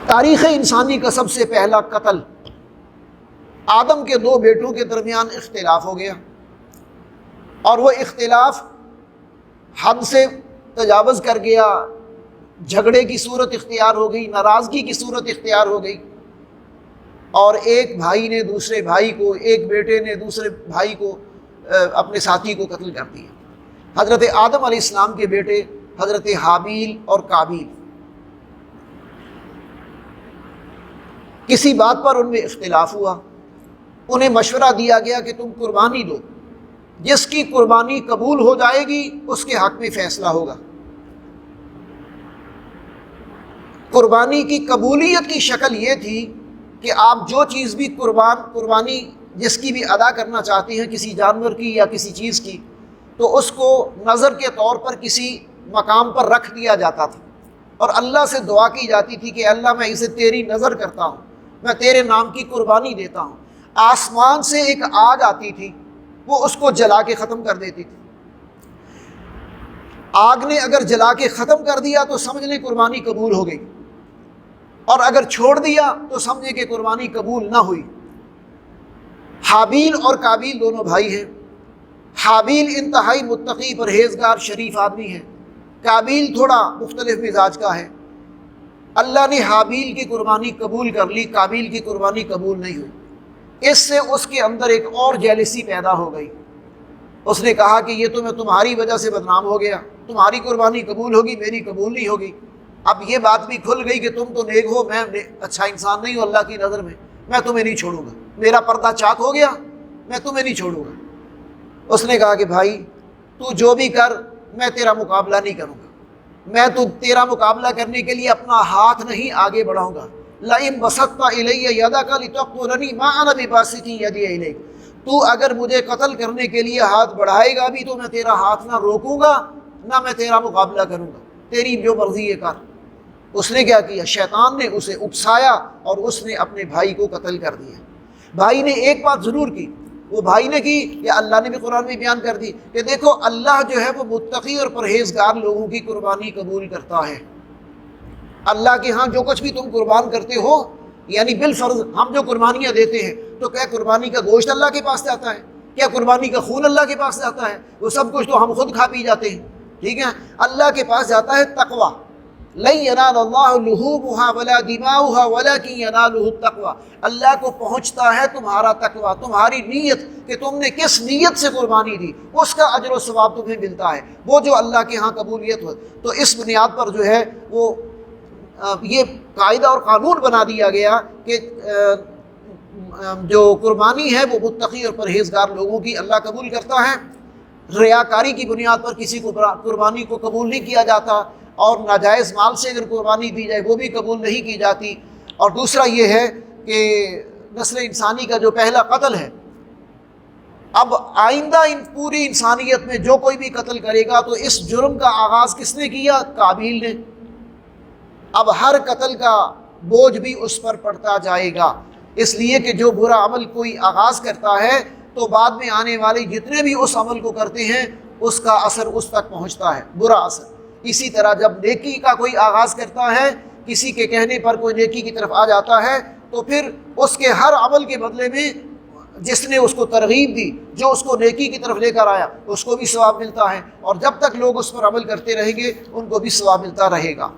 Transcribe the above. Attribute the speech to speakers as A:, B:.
A: تاریخ انسانی کا سب سے پہلا قتل، آدم کے دو بیٹوں کے درمیان اختلاف ہو گیا، اور وہ اختلاف حد سے تجاوز کر گیا، جھگڑے کی صورت اختیار ہو گئی، ناراضگی کی صورت اختیار ہو گئی، اور ایک بھائی نے دوسرے بھائی کو، ایک بیٹے نے دوسرے بھائی کو، اپنے ساتھی کو قتل کر دیا۔ حضرت آدم علیہ السلام کے بیٹے حضرت حابیل اور قابیل، کسی بات پر ان میں اختلاف ہوا، انہیں مشورہ دیا گیا کہ تم قربانی دو، جس کی قربانی قبول ہو جائے گی اس کے حق میں فیصلہ ہوگا۔ قربانی کی قبولیت کی شکل یہ تھی کہ آپ جو چیز بھی قربانی جس کی بھی ادا کرنا چاہتے ہیں، کسی جانور کی یا کسی چیز کی، تو اس کو نظر کے طور پر کسی مقام پر رکھ دیا جاتا تھا، اور اللہ سے دعا کی جاتی تھی کہ اللہ میں اسے تیری نظر کرتا ہوں، میں تیرے نام کی قربانی دیتا ہوں۔ آسمان سے ایک آگ آتی تھی، وہ اس کو جلا کے ختم کر دیتی تھی۔ آگ نے اگر جلا کے ختم کر دیا تو سمجھ لیں قربانی قبول ہو گئی، اور اگر چھوڑ دیا تو سمجھے کہ قربانی قبول نہ ہوئی۔ حابیل اور قابیل دونوں بھائی ہیں۔ حابیل انتہائی متقی، پرہیزگار، شریف آدمی ہے، قابیل تھوڑا مختلف مزاج کا ہے۔ اللہ نے حابیل کی قربانی قبول کر لی، قابیل کی قربانی قبول نہیں ہوئی۔ اس سے اس کے اندر ایک اور جیلسی پیدا ہو گئی۔ اس نے کہا کہ یہ تو میں تمہاری وجہ سے بدنام ہو گیا، تمہاری قربانی قبول ہوگی، میری قبول نہیں ہوگی۔ اب یہ بات بھی کھل گئی کہ تم تو نیک ہو، میں اچھا انسان نہیں ہوں اللہ کی نظر میں تمہیں نہیں چھوڑوں گا، میرا پردہ چاک ہو گیا، میں تمہیں نہیں چھوڑوں گا۔ اس نے کہا کہ بھائی تو جو بھی کر، میں تیرا مقابلہ نہیں کروں گا، میں تو تیرا مقابلہ کرنے کے لیے اپنا ہاتھ نہیں آگے بڑھاؤں گا۔ لئن بسطت الی یدک لتقتلنی ما انا بباسط یدی الیک، تو اگر مجھے قتل کرنے کے لیے ہاتھ بڑھائے گا بھی تو میں تیرا ہاتھ نہ روکوں گا، نہ میں تیرا مقابلہ کروں گا، تیری جو مرضی ہے کر۔ اس نے کیا کیا؟ شیطان نے اسے اکسایا اور اس نے اپنے بھائی کو قتل کر دیا۔ بھائی نے ایک بات ضرور کی، وہ بھائی نے کی کہ اللہ نے بھی قرآن میں بیان کر دی کہ دیکھو اللہ جو ہے وہ متقی اور پرہیزگار لوگوں کی قربانی قبول کرتا ہے۔ اللہ کے ہاں جو کچھ بھی تم قربان کرتے ہو، یعنی بالفرض ہم جو قربانیاں دیتے ہیں، تو کیا قربانی کا گوشت اللہ کے پاس جاتا ہے؟ کیا قربانی کا خون اللہ کے پاس جاتا ہے؟ وہ سب کچھ تو ہم خود کھا پی جاتے ہیں، ٹھیک ہے؟ اللہ کے پاس جاتا ہے تقویٰ۔ لن ینال اللہ لحومها ولا دماؤها ولکن ینالہ التقویٰ، اللہ کو پہنچتا ہے تمہارا تقویٰ، تمہاری نیت کہ تم نے کس نیت سے قربانی دی، اس کا اجر و ثواب تمہیں ملتا ہے، وہ جو اللہ کے ہاں قبولیت ہو۔ تو اس بنیاد پر جو ہے وہ یہ قاعدہ اور قانون بنا دیا گیا کہ جو قربانی ہے وہ متقی اور پرہیزگار لوگوں کی اللہ قبول کرتا ہے۔ ریاکاری کی بنیاد پر کسی کو قربانی کو قبول نہیں کیا جاتا، اور ناجائز مال سے اگر قربانی دی جائے وہ بھی قبول نہیں کی جاتی۔ اور دوسرا یہ ہے کہ نسل انسانی کا جو پہلا قتل ہے، اب آئندہ پوری انسانیت میں جو کوئی بھی قتل کرے گا تو اس جرم کا آغاز کس نے کیا؟ قابیل نے۔ اب ہر قتل کا بوجھ بھی اس پر پڑتا جائے گا، اس لیے کہ جو برا عمل کوئی آغاز کرتا ہے تو بعد میں آنے والے جتنے بھی اس عمل کو کرتے ہیں اس کا اثر اس تک پہنچتا ہے، برا اثر۔ اسی طرح جب نیکی کا کوئی آغاز کرتا ہے، کسی کے کہنے پر کوئی نیکی کی طرف آ جاتا ہے، تو پھر اس کے ہر عمل کے بدلے میں جس نے اس کو ترغیب دی، جو اس کو نیکی کی طرف لے کر آیا، اس کو بھی ثواب ملتا ہے، اور جب تک لوگ اس پر عمل کرتے رہیں گے ان کو بھی ثواب ملتا رہے گا۔